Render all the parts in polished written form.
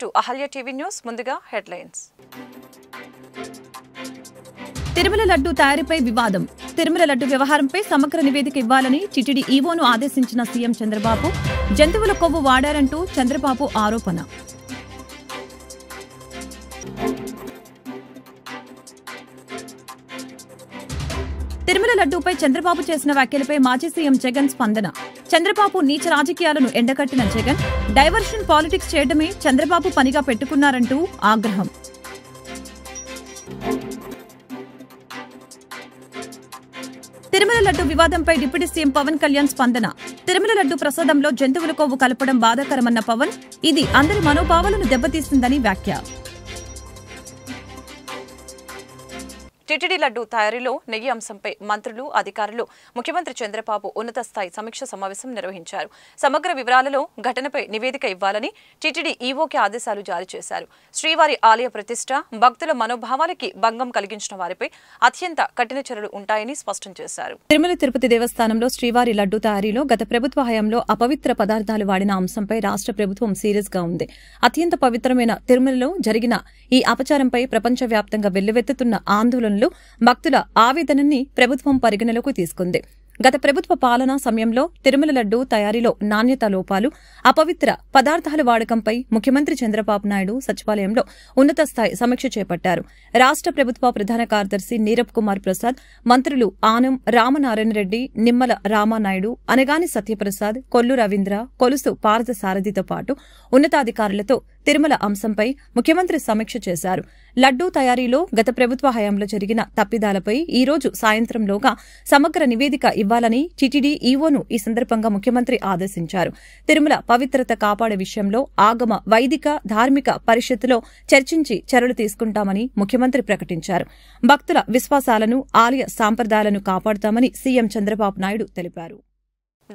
to Ahalya TV News. ముందుగా headlines. Tirumala laddu తయారీపై వివాదం. తిరుమల లడ్డు వ్యవహారంపై సమగ్ర నివేదిక ఇవ్వాలని టీటీడీ ఈవోను ఆదేశించిన సీఎం చంద్రబాబు. జంతువుల కొవ్వు వాడారంటూ చంద్రబాబు ఆరోపణ. తిరుమల లడ్డూపై చంద్రబాబు చేసిన వ్యాఖ్యలపై మాజీ సీఎం జగన్ స్పందన. చంద్రబాబు నీచ రాజకీయాలను ఎండగట్టిన జగన్ డైవర్షన్ పాలిటిక్స్ చేయడమే చంద్రబాబు పనిగా పెట్టుకున్నారంటూ ఆగ్రహం. తిరుమల లడ్డు వివాదంపై డిప్యూటీ సీఎం పవన్ కళ్యాణ్ స్పందన. తిరుమల లడ్డు ప్రసాదంలో జంతువుల కొవ్వు కలపడం బాధాకరమన్న పవన్, ఇది అందరి మనోభావాలను దెబ్బతీస్తుందని వ్యాఖ్య. టీటీడీ లడ్డు తయారీలో నెయ్యి అంశంపై మంత్రులు, అధికారులు, ముఖ్యమంత్రి చంద్రబాబు ఉన్నత స్థాయి సమీక్ష సమావేశం నిర్వహించారు. సమగ్ర వివరాలలో ఘటనపై నివేదిక ఇవ్వాలని టీటీడీ ఈవోకి ఆదేశాలు జారీ చేశారు. శ్రీవారి ఆలయ ప్రతిష్ట, భక్తుల మనోభావాలకి భంగం కలిగించిన వారిపై అత్యంత కఠిన చర్యలు ఉంటాయని స్పష్టం చేశారు. తిరుమల తిరుపతి దేవస్థానంలో శ్రీవారి లడ్డు తయారీలో గత ప్రభుత్వ హయాంలో అపవిత్ర పదార్థాలు వాడిన అంశంపై రాష్ట్ర ప్రభుత్వం సీరియస్ గా ఉంది. అత్యంత పవిత్రమైన తిరుమలలో జరిగిన ఈ అపచారంపై ప్రపంచవ్యాప్తంగా వెల్లువెత్తుతున్న ఆందోళనలు, భక్తుల ఆవేదనని ప్రభుత్వం పరిగణలోకి తీసుకుంది. గత ప్రభుత్వ పాలనా సమయంలో తిరుమల లడ్డు తయారీలో నాణ్యతా లోపాలు, అపవిత్ర పదార్థాల వాడకంపై ముఖ్యమంత్రి చంద్రబాబు నాయుడు సచివాలయంలో ఉన్నత స్థాయి సమీక్ష చేపట్టారు. రాష్ట్ర ప్రభుత్వ ప్రధాన కార్యదర్శి నీరబ్ కుమార్ ప్రసాద్, మంత్రులు ఆనం రామనారాయణ రెడ్డి, నిమ్మల రామానాయుడు, అనగాని సత్యప్రసాద్, కొల్లు రవీంద్ర, కొలుసు పార్థ సారథితో పాటు ఉన్నతాధికారులతో తిరుమల అంశంపై ముఖ్యమంత్రి సమీక్ష చేశారు. లడ్డూ తయారీలో గత ప్రభుత్వ హయాంలో జరిగిన తప్పిదాలపై ఈ రోజు సాయంత్రంలోగా సమగ్ర నివేదిక ఇవ్వాలని టీటీడీ ఈవోను ఈ సందర్భంగా ముఖ్యమంత్రి ఆదేశించారు. తిరుమల పవిత్రత కాపాడే విషయంలో ఆగమ, వైదిక, ధార్మిక పరిషత్తులో చర్చించి చర్యలు తీసుకుంటామని ముఖ్యమంత్రి ప్రకటించారు. భక్తుల విశ్వాసాలను, ఆలయ సాంప్రదాయాలను కాపాడుతామని సీఎం చంద్రబాబు నాయుడు తెలిపారు.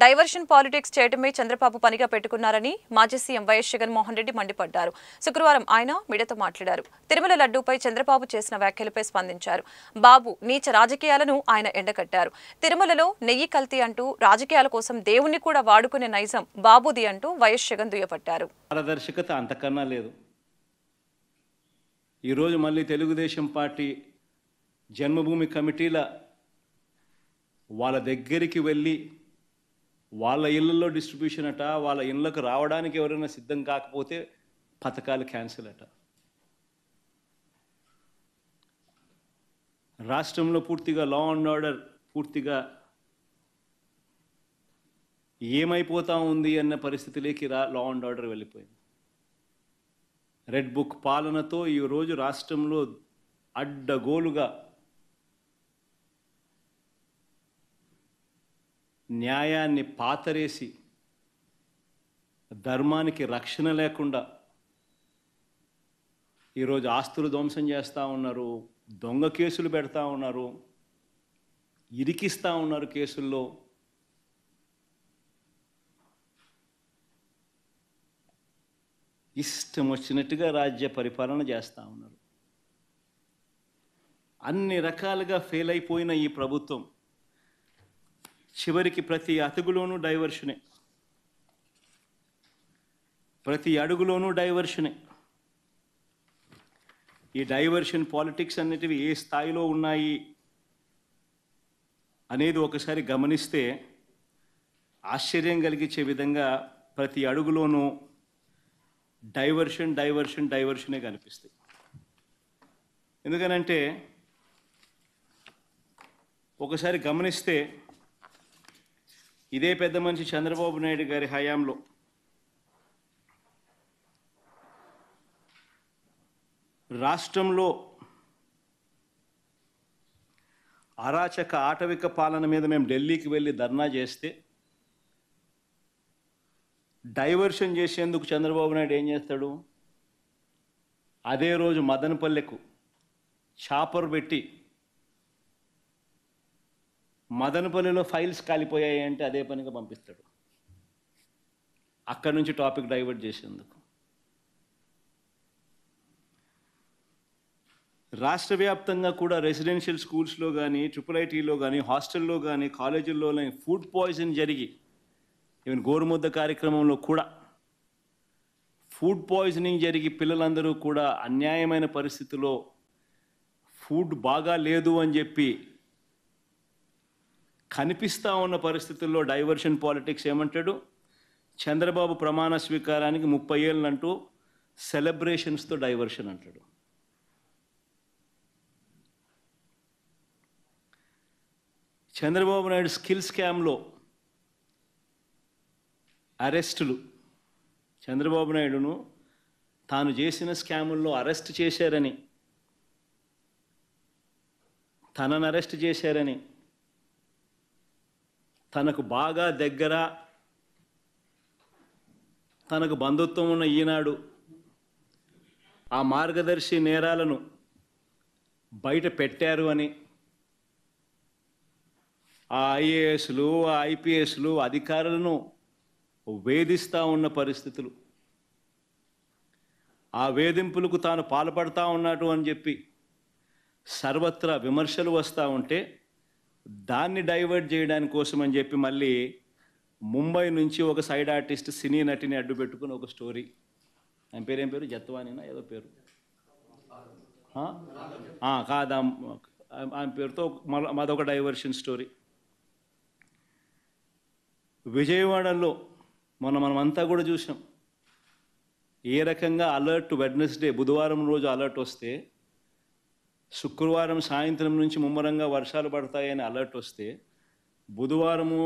డైవర్షన్ పాలిటిక్స్ చేయడమే చంద్రబాబు పనిగా పెట్టుకున్నారని మాజీ సీఎం వైఎస్ జగన్మోహన్ రెడ్డి మండిపడ్డారు. శుక్రవారం ఆయన మీడియాతో మాట్లాడారు. తిరుమల లడ్డూపై చంద్రబాబు చేసిన వ్యాఖ్యలపై స్పందించారు. బాబు నీచ రాజకీయాలను ఆయన ఎండగట్టారు. తిరుమలలో నెయ్యి కల్తీ అంటూ రాజకీయాల కోసం దేవుణ్ణి కూడా వాడుకునే నైజం బాబుది అంటూ వైఎస్ జగన్ దుయ్యబట్టారు. పారదర్శకత అంతకన్నా లేదు. ఈరోజు మళ్ళీ తెలుగుదేశం పార్టీ జన్మభూమి కమిటీల వాళ్ళ దగ్గరికి వెళ్ళి వాళ్ళ ఇళ్లలో డిస్ట్రిబ్యూషన్ అట, వాళ్ళ ఇళ్లకు రావడానికి ఎవరైనా సిద్ధం కాకపోతే పథకాలు క్యాన్సిల్ అట. రాష్ట్రంలో పూర్తిగా లా అండ్ ఆర్డర్ పూర్తిగా ఏమైపోతా ఉంది అన్న పరిస్థితిలోకి లా అండ్ ఆర్డర్ వెళ్ళిపోయింది. రెడ్ బుక్ పాలనతో ఈరోజు రాష్ట్రంలో అడ్డగోలుగా న్యాయాన్ని పాతరేసి ధర్మానికి రక్షణ లేకుండా ఈరోజు ఆస్తులు ధ్వంసం చేస్తూ ఉన్నారు, దొంగ కేసులు పెడతా ఉన్నారు, ఇరికిస్తూ ఉన్నారు కేసుల్లో. ఇష్టం వచ్చినట్టుగా రాజ్య పరిపాలన చేస్తూ ఉన్నారు. అన్ని రకాలుగా ఫెయిల్ అయిపోయిన ఈ ప్రభుత్వం చివరికి ప్రతి అతుగులోనూ డైవర్షనే, ప్రతి అడుగులోనూ డైవర్షనే. ఈ డైవర్షన్ పాలిటిక్స్ అన్నిటివి ఏ స్థాయిలో ఉన్నాయి అనేది ఒకసారి గమనిస్తే ఆశ్చర్యం కలిగించే విధంగా ప్రతి అడుగులోనూ డైవర్షన్ డైవర్షన్ డైవర్షనే కనిపిస్తాయి. ఎందుకనంటే ఒకసారి గమనిస్తే ఇదే పెద్ద మనిషి చంద్రబాబు నాయుడు గారి హయాంలో రాష్ట్రంలో అరాచక ఆటవిక పాలన మీద మేము ఢిల్లీకి వెళ్ళి ధర్నా చేస్తే డైవర్షన్ చేసేందుకు చంద్రబాబు నాయుడు ఏం చేస్తాడు? అదే రోజు మదనపల్లెకు చాపర్ పెట్టి మదనపల్లిలో ఫైల్స్ కాలిపోయాయి అంటే అదే పనిగా పంపిస్తాడు. అక్కడి నుంచి టాపిక్ డైవర్ట్ చేసేందుకు రాష్ట్ర వ్యాప్తంగా కూడా రెసిడెన్షియల్ స్కూల్స్లో కానీ, ట్రిపుల్ ఐటీలో కానీ, హాస్టల్లో కానీ, కాలేజీల్లో ఫుడ్ పాయిజన్ జరిగి ఈవెన్ గోరుముద్ద కార్యక్రమంలో కూడా ఫుడ్ పాయిజనింగ్ జరిగి పిల్లలందరూ కూడా అన్యాయమైన పరిస్థితిలో ఫుడ్ బాగా లేదు అని చెప్పి కనిపిస్తూ ఉన్న పరిస్థితుల్లో డైవర్షన్ పాలిటిక్స్ ఏమంటాడు, చంద్రబాబు ప్రమాణ స్వీకారానికి 30 ఏళ్ళంటూ సెలబ్రేషన్స్తో డైవర్షన్ అంటాడు. చంద్రబాబు నాయుడు స్కిల్ స్కామ్లో అరెస్టులు, చంద్రబాబు నాయుడును తాను చేసిన స్కాముల్లో అరెస్ట్ చేశారని, తనను అరెస్ట్ చేశారని, తనకు బాగా దగ్గర తనకు బంధుత్వం ఉన్న ఈనాడు ఆ మార్గదర్శి నేరాలను బయట పెట్టారు అని ఆ ఐఏఎస్లు ఆ ఐపీఎస్లు అధికారులను వేధిస్తూ ఉన్న పరిస్థితులు, ఆ వేధింపులకు తాను పాల్పడతా ఉన్నాడు అని చెప్పి సర్వత్రా విమర్శలు వస్తూ ఉంటే దాన్ని డైవర్ట్ చేయడానికి కోసం అని చెప్పి మళ్ళీ ముంబై నుంచి ఒక సైడ్ ఆర్టిస్ట్ సినీ నటిని అడ్డు పెట్టుకుని ఒక స్టోరీ, ఆయన పేరు ఏం పేరు, జత్వానినా ఏదో పేరు కాదా, ఆయన పేరుతో మాదొక డైవర్షన్ స్టోరీ. విజయవాడలో మనమంతా కూడా చూసాం ఏ రకంగా అలర్ట్ వెడ్నెస్డే బుధవారం రోజు అలర్ట్ వస్తే శుక్రవారం సాయంత్రం నుంచి ముమ్మరంగా వర్షాలు పడతాయని అలర్ట్ వస్తే బుధవారము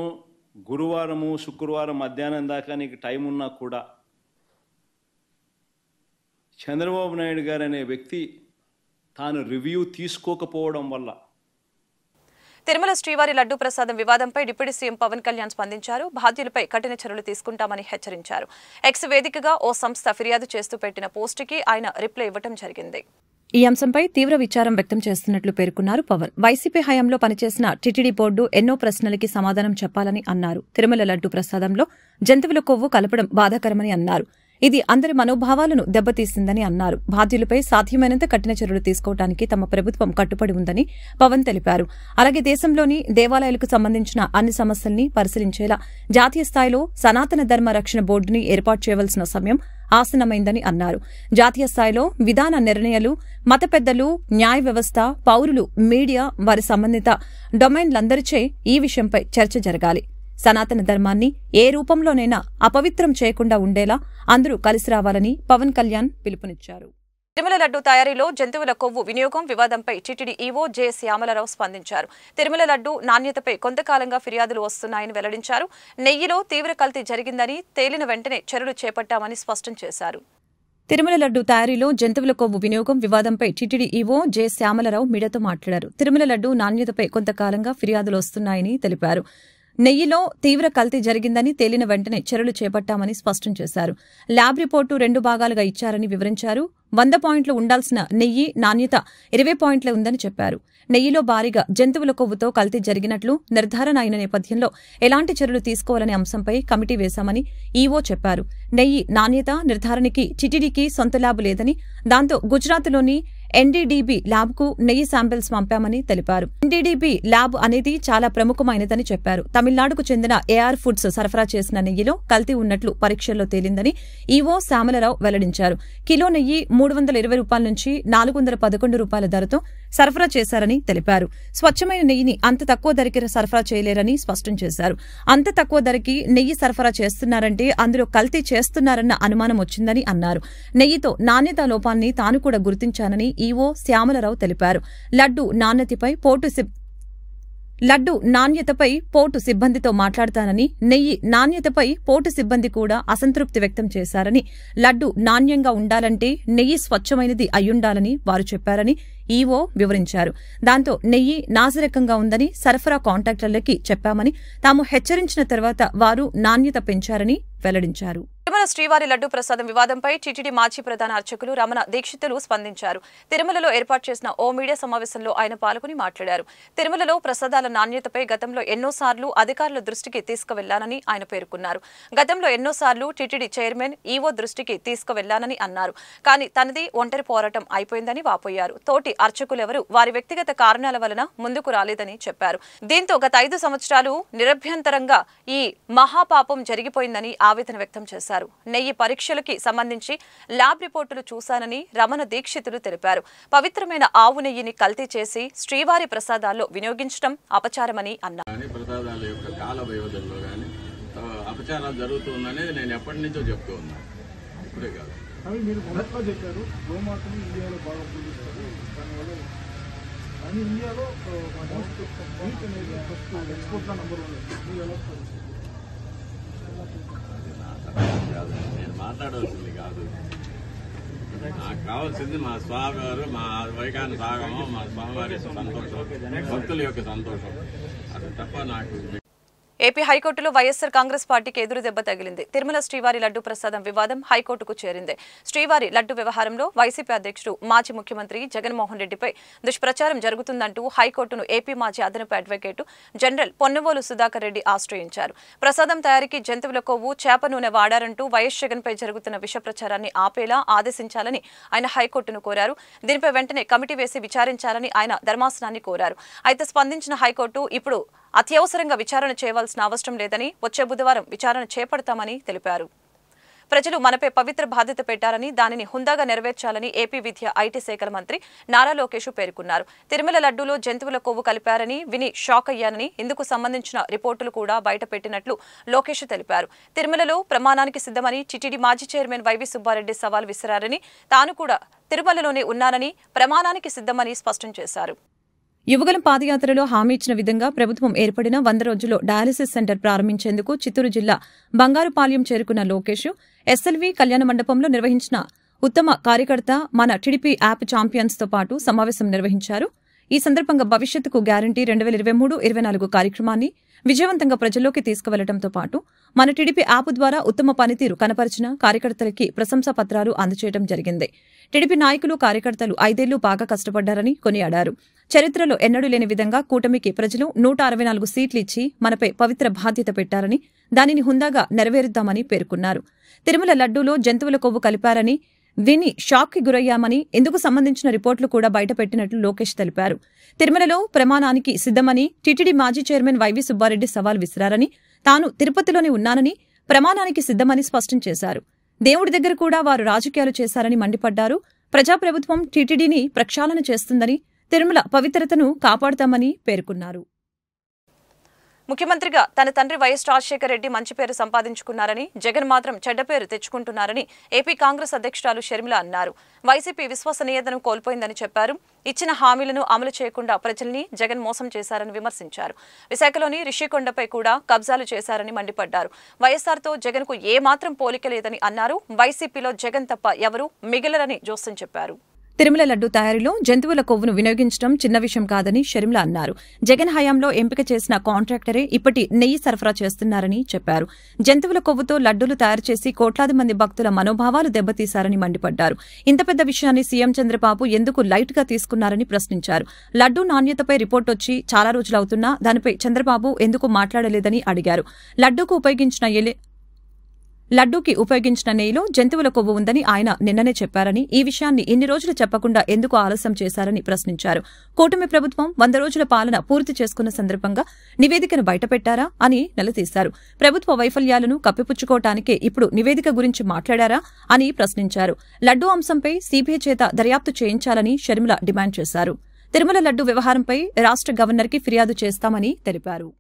గురువారము శుక్రవారం మధ్యాహ్నం దాకా నీకు టైం ఉన్నా కూడా చంద్రబాబు నాయుడు గారు అనే వ్యక్తి తాను రివ్యూ తీసుకోకపోవడం వల్ల తిరుమల శ్రీవారి లడ్డూ ప్రసాదం వివాదంపై డిప్యూటీ సీఎం పవన్ కళ్యాణ్ స్పందించారు. బాధ్యులపై కఠిన చర్యలు తీసుకుంటామని హెచ్చరించారు. ఎక్స్ వేదికగా ఓ సంస్థ ఫిర్యాదు చేస్తూ పెట్టిన పోస్టుకి ఆయన రిప్లై ఇవ్వడం జరిగింది. ఈ అంశంపై తీవ్ర విచారం వ్యక్తం చేస్తున్నట్లు పేర్కొన్నారు పవన్. వైసీపీ హయాంలో పనిచేసిన టీటీడీ బోర్డు ఎన్నో ప్రశ్నలకి సమాధానం చెప్పాలని అన్నారు. తిరుమల లడ్డూ ప్రసాదంలో జంతువుల కొవ్వు కలపడం బాధాకరమని అన్నారు. ఇది అందరి మనోభావాలను దెబ్బతీసిందని అన్నారు. బాధ్యులపై సాధ్యమైనంత కఠిన చర్యలు తీసుకోవడానికి తమ ప్రభుత్వం కట్టుబడి ఉందని పవన్ తెలిపారు. అలాగే దేశంలోని దేవాలయాలకు సంబంధించిన అన్ని సమస్యల్ని పరిశీలించేలా జాతీయ స్థాయిలో సనాతన ధర్మ రక్షణ బోర్డుని ఏర్పాటు చేయవలసిన సమయం ఆసన్నమైందని అన్నారు. జాతీయ స్థాయిలో విధాన నిర్ణయాలు, మత పెద్దలు, న్యాయ వ్యవస్థ, పౌరులు, మీడియా, వారి సంబంధిత డొమైన్లందరిచే ఈ విషయంపై చర్చ జరగాలి. సనాతన ధర్మాన్ని ఏ రూపంలోనైనా అపవిత్రం చేయకుండా ఉండేలా అందరూ కలిసి రావాలని పవన్ కళ్యాణ్ పిలుపునిచ్చారు. తిరుమల లడ్డూ తయారీలో జంతువుల కొవ్వు వినియోగం వివాదంపై టీటీడీ ఈవో జె శ్యామలరావు స్పందించారు. తిరుమల లడ్డూ నాణ్యతపై కొంతకాలంగా ఫిర్యాదులు వస్తున్నాయని వెల్లడించారు. నెయ్యిలో తీవ్ర కల్తీ జరిగిందని తేలిన వెంటనే చర్యలు చేపట్టామని స్పష్టం చేశారు. తిరుమల లడ్డూ తయారీలో జంతువుల కొవ్వు వినియోగం వివాదంపై టీటీడీ ఈవో జె శ్యామలరావు మీడియాతో మాట్లాడారు. తిరుమల లడ్డూ నాణ్యతపై కొంతకాలంగా ఫిర్యాదులు వస్తున్నాయని తెలిపారు. నెయ్యిలో తీవ్ర కల్తీ జరిగిందని తేలిన వెంటనే చర్యలు చేపట్టామని స్పష్టం చేశారు. ల్యాబ్ రిపోర్టు 2 భాగాలుగా ఇచ్చారని వివరించారు. 100 పాయింట్లు ఉండాల్సిన నెయ్యి నాణ్యత 20 పాయింట్లే ఉందని చెప్పారు. నెయ్యిలో భారీగా జంతువుల కొవ్వుతో కల్తీ జరిగినట్లు నిర్ధారణ అయిన నేపథ్యంలో ఎలాంటి చర్యలు తీసుకోవాలనే అంశంపై కమిటీ వేశామని ఈవో చెప్పారు. నెయ్యి నాణ్యత నిర్ధారణకి టీటీడీకి సొంత ల్యాబ్ లేదని, దాంతో గుజరాత్లోని ఎన్డీడీబీ ల్యాబ్కు నెయ్యి శాంపిల్స్ పంపామని తెలిపారు. ఎన్డీడీబీ ల్యాబ్ అనేది చాలా ప్రముఖమైనదని చెప్పారు. తమిళనాడుకు చెందిన ఏఆర్ ఫుడ్స్ సరఫరా చేసిన నెయ్యిలో కల్తీ ఉన్నట్లు పరీక్షల్లో తేలిందని ఈవో శ్యామలరావు వెల్లడించారు. కిలో నెయ్యి 320 రూపాయల నుంచి 411 రూపాయల ధరతో సరఫరా చేశారని తెలిపారు. స్వచ్ఛమైన నెయ్యిని అంత తక్కువ ధరకి సరఫరా చేయలేరని స్పష్టం చేశారు. అంత తక్కువ ధరకి నెయ్యి సరఫరా చేస్తున్నారంటే అందులో కల్తీ చేస్తున్నారన్న అనుమానం వచ్చిందని అన్నారు. నెయ్యితో నాణ్యతా లోపాన్ని తాను కూడా గుర్తించానని ఈవో శ్యామలరావు తెలిపారు. లడ్డూ నాణ్యతపై పోర్టు సిబ్బందితో మాట్లాడతానని, నెయ్యి నాణ్యతపై పోర్టు సిబ్బంది కూడా అసంతృప్తి వ్యక్తం చేశారని, లడ్డూ నాణ్యంగా ఉండాలంటే నెయ్యి స్వచ్ఛమైనది అయ్యుండాలని వారు చెప్పారని ఈవో వివరించారు. దాంతో నెయ్యి నాసిరకంగా ఉందని సరఫరా కాంట్రాక్టర్లకి చెప్పామని, తాము హెచ్చరించిన తర్వాత వారు నాణ్యత పెంచారని వెల్లడించారు. తిరుమల శ్రీవారి లడ్డూ ప్రసాదం వివాదంపై టీటీడీ మాజీ ప్రధాన అర్చకులు రమణ దీక్షితులు స్పందించారు. తిరుమలలో ఏర్పాటు చేసిన ఓ మీడియా సమావేశంలో ఆయన పాల్గొని మాట్లాడారు. తిరుమలలో ప్రసాదాల నాణ్యతపై గతంలో ఎన్నోసార్లు అధికారుల దృష్టికి తీసుకువెళ్లానని ఆయన పేర్కొన్నారు. గతంలో ఎన్నోసార్లు టీటీడీ చైర్మన్ ఈవో దృష్టికి తీసుకువెళ్లానని అన్నారు. కానీ తనది ఒంటరి పోరాటం అయిపోయిందని వాపోయారు. తోటి అర్చకులెవరూ వారి వ్యక్తిగత కారణాల వలన ముందుకు రాలేదని చెప్పారు. దీంతో గత 5 సంవత్సరాలు నిరభ్యంతరంగా ఈ మహాపాపం జరిగిపోయిందని ఆవేదన వ్యక్తం చేశారు. అన్నారు. నెయ్యి పరీక్షలకి సంబంధించి ల్యాబ్ రిపోర్టులు చూశానని రమణ దీక్షితులు తెలిపారు. పవిత్రమైన ఆవు నెయ్యిని కల్తీ చేసి శ్రీవారి ప్రసాదాల్లో వినియోగించడం అపచారమని అన్నారు. అపచారాలు జరుగుతుందనేది నేను ఎప్పటి నుంచో చెప్తూ ఉన్నాను. ఇప్పుడే కాదు, అవి మీరు మొదట్లో చెప్పారు గోమాతని ఇండియాలో బాగా పూజిస్తారు, దానివల్ల అని ఇండియాలో మీట్ అనేది ఫస్ట్ ఎక్స్పోర్ట్లో నంబర్ 1. నేను మాట్లాడవలసింది కాదు. నాకు కావాల్సింది మా స్వామి గారు, మా వైకాన సాగము, మా స్వామివారి సంతోషం, భక్తుల యొక్క సంతోషం. అది తప్ప నాకు. ఏపీ హైకోర్టులో వైఎస్సార్ కాంగ్రెస్ పార్టీకి ఎదురు దెబ్బ తగిలింది. తిరుమల శ్రీవారి లడ్డు ప్రసాదం వివాదం హైకోర్టుకు చేరింది. శ్రీవారి లడ్డు వ్యవహారంలో వైసీపీ అధ్యక్షుడు మాజీ ముఖ్యమంత్రి జగన్మోహన్ రెడ్డిపై దుష్ప్రచారం జరుగుతుందంటూ హైకోర్టును ఏపీ మాజీ అదనపు అడ్వకేటు జనరల్ పొన్నవోలు సుధాకర్ రెడ్డి ఆశ్రయించారు. ప్రసాదం తయారీకి జంతువుల కొవ్వు, చేప నూనె వాడారంటూ వైఎస్ జగన్పై జరుగుతున్న విష ప్రచారాన్ని ఆపేలా ఆదేశించాలని ఆయన హైకోర్టును కోరారు. దీనిపై వెంటనే కమిటీ వేసి విచారించాలని ఆయన ధర్మాసనాన్ని కోరారు. అయితే స్పందించిన హైకోర్టు ఇప్పుడు అత్యవసరంగా విచారణ చేయవలసిన అవసరం లేదని, వచ్చే బుధవారం విచారణ చేపడతామని తెలిపారు. ప్రజలు మనపై పవిత్ర బాధ్యత పెట్టారని, దానిని హుందాగా నెరవేర్చాలని ఏపీ విద్య ఐటీ శాఖల మంత్రి నారా లోకేష్ పేర్కొన్నారు. తిరుమల లడ్డూలో జంతువుల కొవ్వు కలిపారని విని షాక్ అయ్యానని, ఇందుకు సంబంధించిన రిపోర్టులు కూడా బయటపెట్టినట్లు లోకేష్ తెలిపారు. తిరుమలలో ప్రమాణానికి సిద్ధమని టీటీడీ మాజీ చైర్మన్ వైవి సుబ్బారెడ్డి సవాల్ విసిరారని, తాను కూడా తిరుమలలోనే ఉన్నానని, ప్రమాణానికి సిద్ధమని స్పష్టం చేశారు. యువగలం పాదయాత్రలో హామీ ఇచ్చిన విధంగా ప్రభుత్వం ఏర్పడిన 100 రోజుల్లో డయాలసిస్ సెంటర్ ప్రారంభించేందుకు చిత్తూరు జిల్లా బంగారుపాలెం చేరుకున్న లోకేష్ ఎస్ఎల్వి కళ్యాణ మండపంలో నిర్వహించిన ఉత్తమ కార్యకర్త మన టీడీపీ యాప్ ఛాంపియన్స్ తో పాటు సమావేశం నిర్వహించారు. ఈ సందర్భంగా భవిష్యత్తుకు గ్యారంటీ 2023-24 కార్యక్రమాన్ని విజయవంతంగా ప్రజల్లోకి తీసుకువెళ్లడంతో పాటు మన టీడీపీ యాప్ ద్వారా ఉత్తమ పనితీరు కనపరిచిన కార్యకర్తలకి ప్రశంసా పత్రాలు అందజేయడం జరిగింది. టీడీపీ నాయకులు, కార్యకర్తలు 5 ఏళ్లు బాగా కష్టపడ్డారని కొనియాడారు. చరిత్రలో ఎన్నడూ లేని విధంగా కూటమికి ప్రజలు 164 సీట్లు ఇచ్చి మనపై పవిత్ర బాధ్యత పెట్టారని, దానిని హుందాగా నెరవేరుద్దామని పేర్కొన్నారు. తిరుమల లడ్డూలో జంతువుల కొవ్వు కలిపారని విని షాక్ కి గురయ్యామని, ఇందుకు సంబంధించిన రిపోర్టులు కూడా బయటపెట్టినట్లు లోకేష్ తెలిపారు. తిరుమలలో ప్రమాణానికి సిద్ధమని టీటీడీ మాజీ చైర్మన్ వైవి సుబ్బారెడ్డి సవాల్ విసిరారని, తాను తిరుపతిలోనే ఉన్నానని, ప్రమాణానికి సిద్ధమని స్పష్టం చేశారు. దేవుడి దగ్గర కూడా వారు రాజకీయాలు చేశారని మండిపడ్డారు. ప్రజాప్రభుత్వం టీటీడీని ప్రక్షాళన చేస్తుందని, తిరుమల పవిత్రతను కాపాడుతామని పేర్కొన్నారు. ముఖ్యమంత్రిగా తన తండ్రి వైఎస్ రాజశేఖర రెడ్డి మంచి పేరు సంపాదించుకున్నారని, జగన్ మాత్రం చెడ్డ పేరు తెచ్చుకుంటున్నారని ఏపీ కాంగ్రెస్ అధ్యక్షురాలు షర్మిల అన్నారు. వైసీపీ విశ్వసనీయతను కోల్పోయిందని చెప్పారు. ఇచ్చిన హామీలను అమలు చేయకుండా ప్రజల్ని జగన్ మోసం చేశారని విమర్శించారు. విశాఖలోని రిషికొండపై కూడా కబ్జాలు చేశారని మండిపడ్డారు. వైఎస్ఆర్తో జగన్కు ఏమాత్రం పోలిక లేదని అన్నారు. వైసీపీలో జగన్ తప్ప ఎవరూ మిగిలరని జోస్యం చెప్పారు. తిరుమల లడ్డు తయారీలో జంతువుల కొవ్వును వినియోగించడం చిన్న విషయం కాదని షర్మిల అన్నారు. జగన్ హయాంలో ఎంపిక చేసిన కాంట్రాక్టరే ఇప్పటి నెయ్యి సరఫరా చేస్తున్నారని చెప్పారు. జంతువుల కొవ్వుతో లడ్డూలు తయారు చేసి కోట్లాది మంది భక్తుల మనోభావాలు దెబ్బతీశారని మండిపడ్డారు. ఇంత పెద్ద విషయాన్ని సీఎం చంద్రబాబు ఎందుకు లైట్ గా తీసుకున్నారని ప్రశ్నించారు. లడ్డూ నాణ్యతపై రిపోర్ట్ వచ్చి చాలా రోజులవుతున్నా దానిపై చంద్రబాబు ఎందుకు మాట్లాడలేదని అడిగారు. లడ్డూకి ఉపయోగించిన నెయ్యిలో జంతువుల కొవ్వు ఉందని ఆయన నిన్ననే చెప్పారని, ఈ విషయాన్ని ఇన్ని రోజులు చెప్పకుండా ఎందుకు ఆలస్యం చేశారని ప్రశ్నించారు. కూటమి ప్రభుత్వం 100 రోజుల పాలన పూర్తి చేసుకున్న సందర్భంగా నివేదికను బయటపెట్టారా అని నిలదీశారు. ప్రభుత్వ వైఫల్యాలను కప్పిపుచ్చుకోవటానికే ఇప్పుడు నివేదిక గురించి మాట్లాడారా అని ప్రశ్నించారు. లడ్డూ అంశంపై సీబీఐ చేత దర్యాప్తు చేయించాలని షర్మిల డిమాండ్ చేశారు. తిరుమల లడ్డూ వ్యవహారంపై రాష్ట్ర గవర్నర్కి ఫిర్యాదు చేస్తామని తెలిపారు.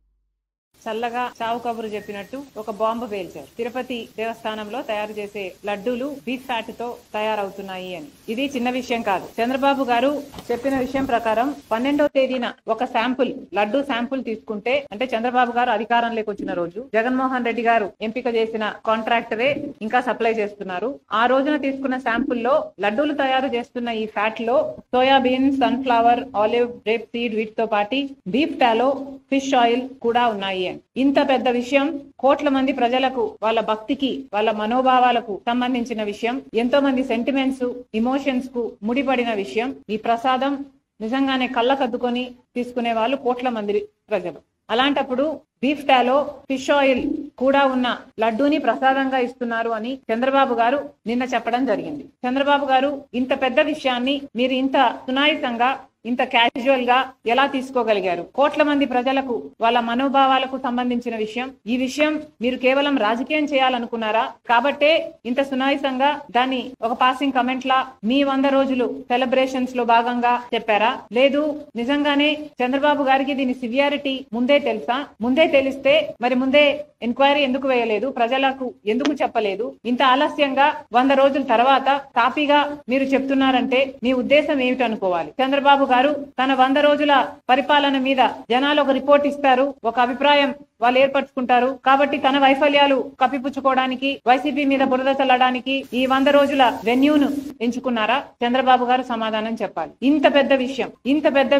చల్లగా చావు కబురు చెప్పినట్టు ఒక బాంబు పేల్చారు. తిరుపతి దేవస్థానంలో తయారు చేసే లడ్డూలు బీఫ్ ఫ్యాట్ తో తయారవుతున్నాయి అని. ఇది చిన్న విషయం కాదు. చంద్రబాబు గారు చెప్పిన విషయం ప్రకారం 12వ తేదీన ఒక శాంపుల్ లడ్డూ శాంపుల్ తీసుకుంటే, అంటే చంద్రబాబు గారు అధికారంలోకి వచ్చిన రోజు జగన్మోహన్ రెడ్డి గారు ఎంపిక చేసిన కాంట్రాక్టరే ఇంకా సప్లై చేస్తున్నారు. ఆ రోజున తీసుకున్న శాంపుల్లో లడ్డూలు తయారు చేస్తున్న ఈ ఫ్యాట్ లో soybean, sunflower, olive, rape seed వీటితో పాటు బీఫ్ టాలో, ఫిష్ ఆయిల్ కూడా ఉన్నాయి. ఇంత పెద్ద విషయం, కోట్ల మంది ప్రజలకు వాళ్ళ భక్తికి, వాళ్ళ మనోభావాలకు సంబంధించిన విషయం, ఎంతో మంది సెంటిమెంట్స్, ఇమోషన్స్ కు ముడిపడిన విషయం. ఈ ప్రసాదం నిజంగానే కళ్ళకద్దుకొని తీసుకునే వాళ్ళు కోట్ల మంది ప్రజలు. అలాంటప్పుడు బీఫ్ టాలో, ఫిష్ ఆయిల్ కూడా ఉన్న లడ్డూని ప్రసాదంగా ఇస్తున్నారు అని చంద్రబాబు గారు నిన్న చెప్పడం జరిగింది. చంద్రబాబు గారు ఇంత పెద్ద విషయాన్ని మీరు ఇంత సునాయితంగా ఇంత క్యాజువల్ గా ఎలా తీసుకోగలిగారు? కోట్ల మంది ప్రజలకు వాళ్ళ మనోభావాలకు సంబంధించిన విషయం. ఈ విషయం మీరు కేవలం రాజకీయం చేయాలనుకున్నారా? కాబట్టే ఇంత సునాయాసంగా దాన్ని ఒక పాసింగ్ కమెంట్ లా మీ 100 రోజులు సెలబ్రేషన్స్ లో భాగంగా చెప్పారా? లేదు నిజంగానే చంద్రబాబు గారికి దీని సివియారిటీ ముందే తెలుసా? ముందే తెలిస్తే మరి ముందే ఎంక్వైరీ ఎందుకు వేయలేదు? ప్రజలకు ఎందుకు చెప్పలేదు? ఇంత ఆలస్యంగా 100 రోజుల తర్వాత తాపీగా మీరు చెప్తున్నారంటే మీ ఉద్దేశం ఏమిటనుకోవాలి? చంద్రబాబు గారు తన 100 రోజుల పరిపాలన మీద జనాలు ఒక రిపోర్ట్ ఇస్తారు, ఒక అభిప్రాయం వాళ్ళు ఏర్పరచుకుంటారు. కాబట్టి తన వైఫల్యాలు కప్పిపుచ్చుకోవడానికి, వైసీపీ మీద బురద చల్లడానికి ఈ 100 రోజుల వెన్యూను ఎంచుకున్నారా? చంద్రబాబు గారు సమాధానం చెప్పాలి. ఇంత పెద్ద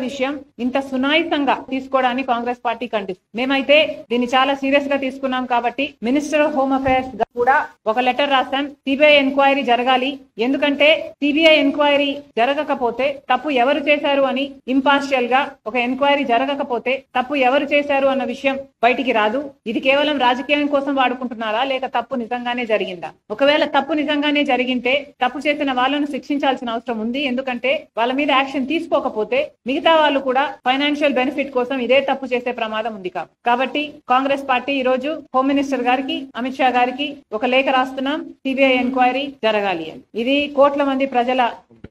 విషయం ఇంత సునాయాసంగా తీసుకోవడానికి కాంగ్రెస్ పార్టీ ఖండిస్తుంది. మేమైతే దీన్ని చాలా సీరియస్ గా తీసుకున్నాం. కాబట్టి మినిస్టర్ ఆఫ్ హోమ్ అఫైర్స్ కూడా ఒక లెటర్ రాశాం. సిబిఐ ఎంక్వైరీ జరగాలి. ఎందుకంటే సిబిఐ ఎంక్వైరీ జరగకపోతే తప్పు ఎవరు చేశారు అని ఇంపార్షియల్ గా ఒక ఎంక్వైరీ జరగకపోతే తప్పు ఎవరు చేశారు అన్న విషయం బయటికి రాదు. ఇది కేవలం రాజకీయం కోసం వాడుకుంటున్నారా, లేక తప్పు నిజంగానే జరిగిందా? ఒకవేళ తప్పు నిజంగానే జరిగింటే తప్పు చేసిన వాళ్ళను శిక్షించాల్సిన అవసరం ఉంది. ఎందుకంటే వాళ్ళ మీద యాక్షన్ తీసుకోకపోతే మిగతా వాళ్ళు కూడా ఫైనాన్షియల్ బెనిఫిట్ కోసం ఇదే తప్పు చేసే ప్రమాదం ఉంది. కాబట్టి కాంగ్రెస్ పార్టీ ఈ రోజు హోమ్ మినిస్టర్ గారికి, అమిత్ షా గారికి ఒక లేఖ రాస్తున్నాం, సిబిఐ ఎంక్వైరీ జరగాలి అని. ఇది కోట్ల మంది ప్రజల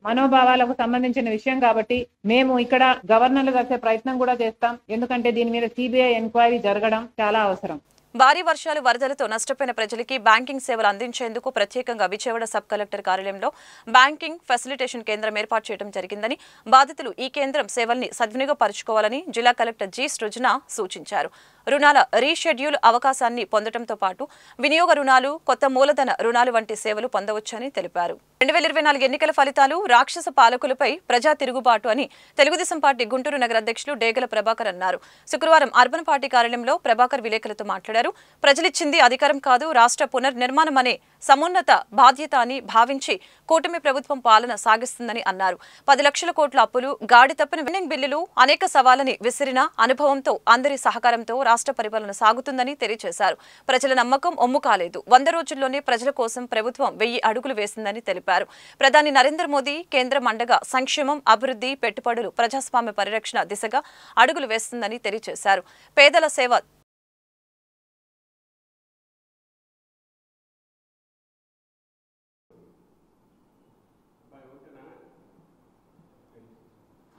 మనోభావాలకు సంబంధించిన విషయం. కాబట్టి మేము ఇక్కడ గవర్నర్లు కలిసే ప్రయత్నం కూడా చేస్తాం. ఎందుకంటే దీని మీద సిబిఐ ఎంక్వైరీ జరగడం చాలా అవసరం. భారీ వర్షాలు, వరదలతో నష్టపోయిన ప్రజలకి బ్యాంకింగ్ సేవలు అందించేందుకు ప్రత్యేకంగా విజయవాడ సబ్ కలెక్టర్ కార్యాలయంలో బ్యాంకింగ్ ఫెసిలిటేషన్ కేంద్రం ఏర్పాటు చేయడం జరిగిందని, బాధితులు ఈ కేంద్రం సేవల్ని సద్వినియోగపరచుకోవాలని జిల్లా కలెక్టర్ జి సృజన సూచించారు. రుణాల రీషెడ్యూల్ అవకాశాన్ని పొందడంతో పాటు వినియోగ రుణాలు, కొత్త మూలధన రుణాలు వంటి సేవలు పొందవచ్చని తెలిపారు. 2024 ఎన్నికల ఫలితాలు రాక్షస పాలకులపై ప్రజా తిరుగుబాటు అని తెలుగుదేశం పార్టీ గుంటూరు నగర అధ్యక్షులు డేగల ప్రభాకర్ అన్నారు. శుక్రవారం అర్బన్ పార్టీ కార్యాలయంలో ప్రభాకర్ విలేకరులతో మాట్లాడారు. ప్రజలిచ్చింది అధికారం కాదు, రాష్ట్ర పునర్నిర్మాణం అనే సమున్నత బాధ్యత అని భావించి కూటమి ప్రభుత్వం పాలన సాగిస్తుందని అన్నారు. 10 లక్షల కోట్ల అప్పులు, గాడి తప్పిన విన్నింగ్ బిల్లులు, అనేక సవాళ్ళని విసిరిన అనుభవంతో అందరి సహకారంతో రాష్ట్ర పరిపాలన సాగుతుందని తెలియజేశారు. ప్రజల నమ్మకం ఒమ్ము కాలేదు. 100 రోజుల్లోనే ప్రజల కోసం ప్రభుత్వం 1000 అడుగులు వేసిందని తెలిపారు. ప్రధాని నరేంద్ర మోదీ కేంద్రం అండగా సంక్షేమం, అభివృద్ధి, పెట్టుబడులు, ప్రజాస్వామ్య పరిరక్షణ దిశగా అడుగులు వేస్తుందని తెలియజేశారు. పేదల సేవ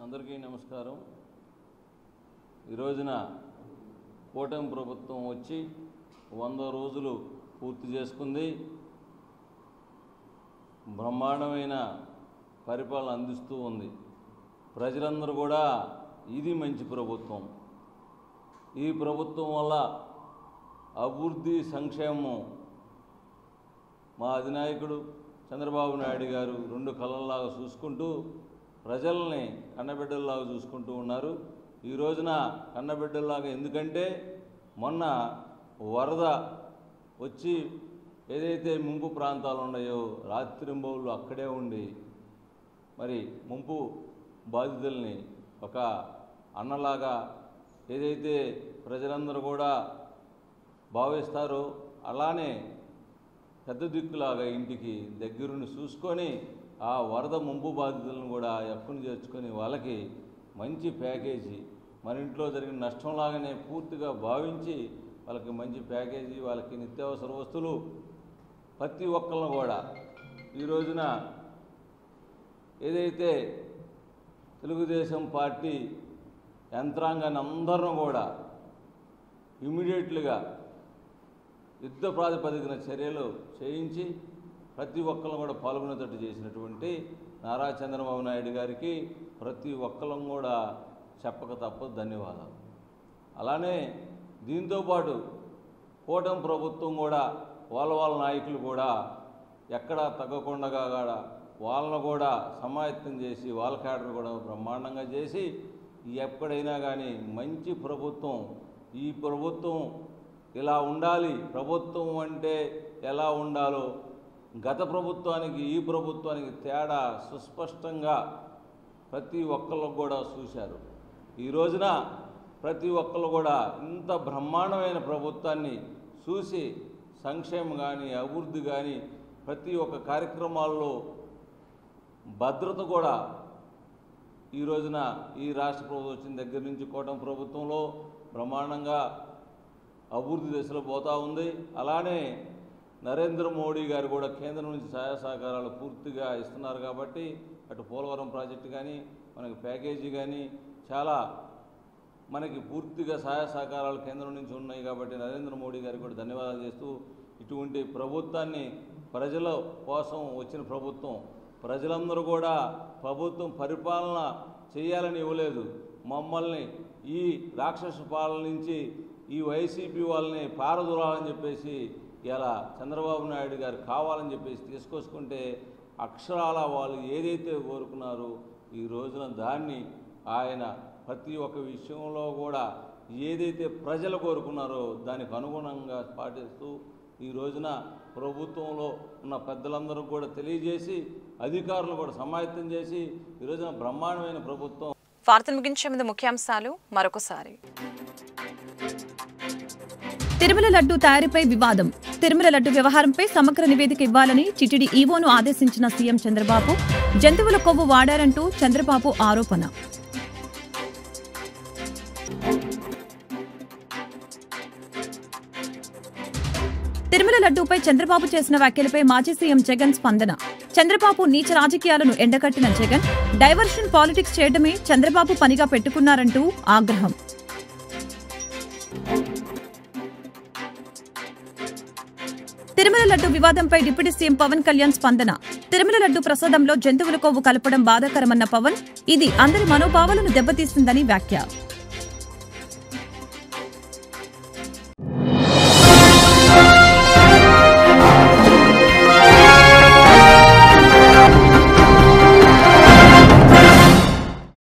అందరికీ నమస్కారం. ఈ రోజున కూటమి ప్రభుత్వం వచ్చి 100 రోజులు పూర్తి చేసుకుంది. బ్రహ్మాండమైన పరిపాలన అందిస్తూ ఉంది. ప్రజలందరూ కూడా ఇది మంచి ప్రభుత్వం, ఈ ప్రభుత్వం వల్ల అభివృద్ధి, సంక్షేమం మా అధినాయకుడు చంద్రబాబు నాయుడు గారు 2 కళ్ళల్లాగా చూసుకుంటూ ప్రజల్ని కన్నబిడ్డల్లాగా చూసుకుంటూ ఉన్నారు. ఈ రోజున కన్నబిడ్డల్లాగా ఎందుకంటే మొన్న వరద వచ్చి ఏదైతే ముంపు ప్రాంతాలు ఉన్నాయో రాత్రింబౌళ్ళు అక్కడే ఉండి మరి ముంపు బాధితుల్ని ఒక అన్నలాగా ఏదైతే ప్రజలందరూ కూడా భావిస్తారో అలానే పెద్ద దిక్కులాగా ఇంటికి దగ్గరుండి చూసుకొని ఆ వరద ముంపు బాధితులను కూడా ఎక్కుని చేర్చుకొని వాళ్ళకి మంచి ప్యాకేజీ, మన ఇంట్లో జరిగిన నష్టంలాగానే పూర్తిగా భావించి వాళ్ళకి మంచి ప్యాకేజీ, వాళ్ళకి నిత్యావసర వస్తువులు ప్రతి ఒక్కళ్ళను కూడా ఈ రోజున ఏదైతే తెలుగుదేశం పార్టీ యంత్రాంగాన్ని అందరం కూడా ఇమ్మీడియట్లుగా యుద్ధ ప్రాతిపదికన చర్యలు చేయించి ప్రతి ఒక్కళ్ళను కూడా పాల్గొనేటట్టు చేసినటువంటి నారా చంద్రబాబు నాయుడు గారికి ప్రతి ఒక్కళ్ళం కూడా చెప్పక తప్పదు ధన్యవాదాలు. అలానే దీంతోపాటు కూటమి ప్రభుత్వం కూడా వాళ్ళ నాయకులు కూడా ఎక్కడా తగ్గకుండా కూడా వాళ్ళను కూడా సమాయత్తం చేసి వాళ్ళ క్యాడర్ కూడా బ్రహ్మాండంగా చేసి ఎక్కడైనా కానీ మంచి ప్రభుత్వం, ఈ ప్రభుత్వం ఇలా ఉండాలి, ప్రభుత్వం అంటే ఎలా ఉండాలో గత ప్రభుత్వానికి ఈ ప్రభుత్వానికి తేడా సుస్పష్టంగా ప్రతి ఒక్కళ్ళు కూడా చూశారు. ఈ రోజున ప్రతి ఒక్కళ్ళు కూడా ఇంత బ్రహ్మాండమైన ప్రభుత్వాన్ని చూసి సంక్షేమం కానీ అభివృద్ధి కానీ ప్రతి ఒక్క కార్యక్రమాల్లో భద్రత కూడా ఈ రోజున ఈ రాష్ట్ర ప్రభుత్వం వచ్చిన దగ్గర నుంచి కూటమి ప్రభుత్వంలో బ్రహ్మాండంగా అభివృద్ధి దశలో పోతూ ఉంది. అలానే నరేంద్ర మోడీ గారు కూడా కేంద్రం నుంచి సహాయ సహకారాలు పూర్తిగా ఇస్తున్నారు కాబట్టి అటు పోలవరం ప్రాజెక్టు కానీ మనకి ప్యాకేజీ కానీ చాలా మనకి పూర్తిగా సహాయ సహకారాలు కేంద్రం నుంచి ఉన్నాయి కాబట్టి నరేంద్ర మోడీ గారికి కూడా ధన్యవాదాలు చేస్తూ ఇటువంటి ప్రభుత్వాన్ని ప్రజల కోసం వచ్చిన ప్రభుత్వం ప్రజలందరూ కూడా ప్రభుత్వం పరిపాలన చేయాలని ఇవ్వలేదు. మమ్మల్ని ఈ రాక్షస పాలన నుంచి ఈ వైసీపీ వాళ్ళని పారదూరాలని చెప్పేసి ఇలా చంద్రబాబు నాయుడు గారు కావాలని చెప్పేసి తీసుకొచ్చుకుంటే అక్షరాల వాళ్ళు ఏదైతే కోరుకున్నారో ఈ రోజున దాన్ని ఆయన ప్రతి ఒక్క విషయంలో కూడా ఏదైతే ప్రజలు కోరుకున్నారో దానికి అనుగుణంగా పాటిస్తూ ఈ రోజున ప్రభుత్వంలో ఉన్న పెద్దలందరూ కూడా తెలియజేసి అధికారులు కూడా సమాయత్తం చేసి ఈ రోజున బ్రహ్మాండమైన ప్రభుత్వం. వార్తలు ముగించే ముందు ముఖ్యాంశాలు మరొకసారి. తిరుమల లడ్డు తయారీపై వివాదం. తిరుమల లడ్డు వ్యవహారంపై సమగ్ర నివేదిక ఇవ్వాలని టీటీడీ ఈవోను ఆదేశించిన సీఎం చంద్రబాబు. జంతువుల కొవ్వు వాడారంటూ చంద్రబాబు ఆరోపణ. తిరుమల లడ్డూపై చంద్రబాబు చేసిన వ్యాఖ్యలపై మాజీ సీఎం జగన్ స్పందన. చంద్రబాబు నీచ రాజకీయాలను ఎండగట్టిన జగన్ డైవర్షన్ పాలిటిక్స్ చేయడమే చంద్రబాబు పనిగా పెట్టుకున్నారంటూ ఆగ్రహం. తిరుమల లడ్డు వివాదంపై డిప్యూటీ సీఎం పవన్ కళ్యాణ్ స్పందన. తిరుమల లడ్డు ప్రసాదంలో జంతువుల కొవ్వు కలపడం బాధాకరమన్న పవన్, ఇది అందరి మనోభావాలను దెబ్బతీసిందని వ్యాఖ్య.